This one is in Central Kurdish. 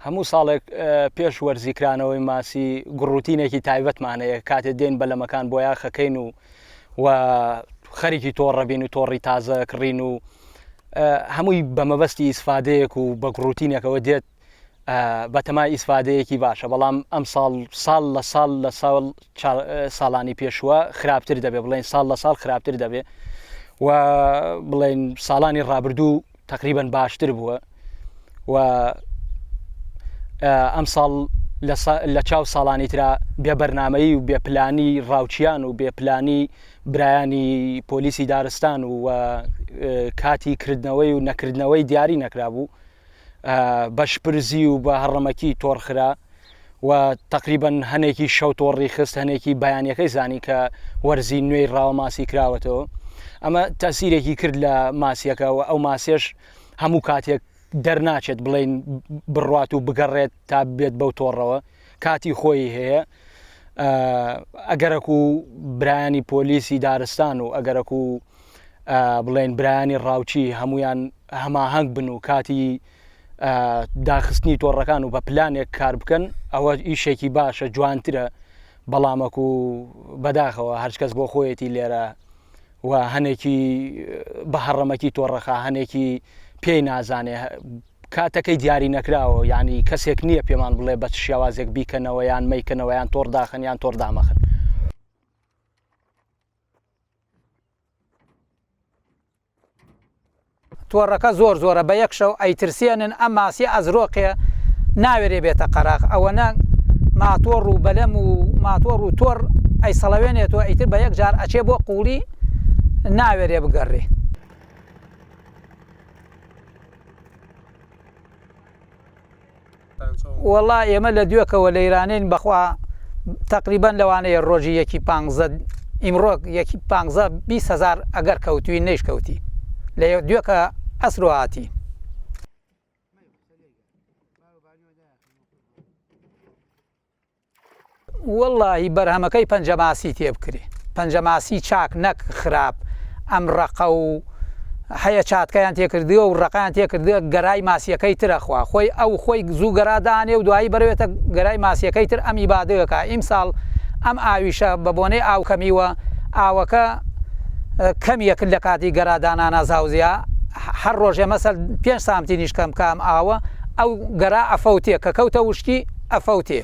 هەموو ساڵێک پێش وەرزیکرانەوەی ماسی گڕوتینێکی تایبەتمانەیە کاتێ دێن بەلەمەکان بۆ یاخەکەین و خەریکی تۆڕەبین و تۆڕی تازە کڕین و هەمووی بە مەبەستی ئیسفادەیەک و بە گڕوتینێکەوە دێت بەتەمای ئیسفادەیەکی باشە بەڵام ئەم ساڵ لە ساڵانی پێشوە خراپتر دەبێت بڵێن ساڵ لە ساڵ خراپتر دەبێت و بڵێن ساڵانی ڕابردوو تقریبا باشتر بووە و ئەم ساڵ لە چاو ساڵانی ترا بێبەرنامەیی و بێپلانی ڕاوچیان و بێپلانی برایانی پۆلیسی دارستان و کاتی کردنەوەی و نەکردنەوەی دیاری نەکرابوو بەشپرزی و بە هەڕەمەکی تۆڕخرا و تقریبا هەنێکی شەو تۆڕی خست هەنێکی بەیانیەکەی زانی کە وەرزی نوێی ڕاوە ماسی کراوەتەوە ئەمە تەسیرێکی کرد لە ماسیەکە و ئەو ماسیێش هەموو کاتێک دەرناچێت بڵێن بڕوات و بگەڕێت تا بێت بەو تۆڕەوە کاتی خۆی هەیە ئەگەرەک و برایانی پۆلیسی دارستان و ئەگەرەک و بڵێن برایانی ڕاوچی هەمویان هەماهەنگ بن و کاتی داخستنی تۆڕەکان و بە پلانێک کار بکەن ئەوە ئیشێکی باشە جوانترە بەڵامەک و بەداخەوە هەرچکەس بۆ خۆیەتی لێرە و هەنێکی بە هەڕەمەکی تۆڕەخا هەنێکی پێی نازانێ کاتەکەی دیاری نەکراوە یعنی کەسێک نییە پێمان بڵێ بە شێوازێک بیکەنەوە یان مەیکەنەوە یان تۆڕ داخن یان تۆڕ دامەخن. تۆڕەکە زۆر زۆرە بە یەک شەو ئەیترسێنن ئەم ماسی ئەزرۆقێ ناوێرێ بێتە قەراق ئەوەنە ماتۆڕ و بەلەم و ماتۆڕ و تۆڕ ئەی سەڵەوێنێتەوە ئیتر بە یەک جار ئەچێ بۆ قوڵی ناوێرێ بگەڕێ. وەڵا ئێمە لە دوێکەوە لە ئیرانین بەخوا تقریبان لەوانەیە ڕۆژی یەکی 15 ئیمڕۆ یەکی 15,000 ئەگەر کەوتوی نەیش کەوتی لە دوێکە ئەسر و هاتی. وەڵڵاهی بەرهەمەکەی پەنجەماسی تێبکرێ پەنجەماسی چاک نەک خراپ ئەم ڕەقە و هەیە چاتکەیان تێکردووە و ڕقیان تێکردووە گەرای ماسیەکەی ترەخوا خۆی ئەو خۆی زوو گەرادانێ و دوایی بەرەوێتە گەرای ماسیەکەی تر ئەم ئیبادەیەکە ئیمساڵ ئەم ئاویشە بە بۆنەی ئاو کەمیوە ئاوەکە کەمیەک لە کاتی گەرادانانە زاوزیا هەر ڕۆژێ مەسەل 5 سانتیمیش کەم کام ئاوە ئەو گەرا ئەفەوتێ کە کەوتە وشکی ئەفەوتێ.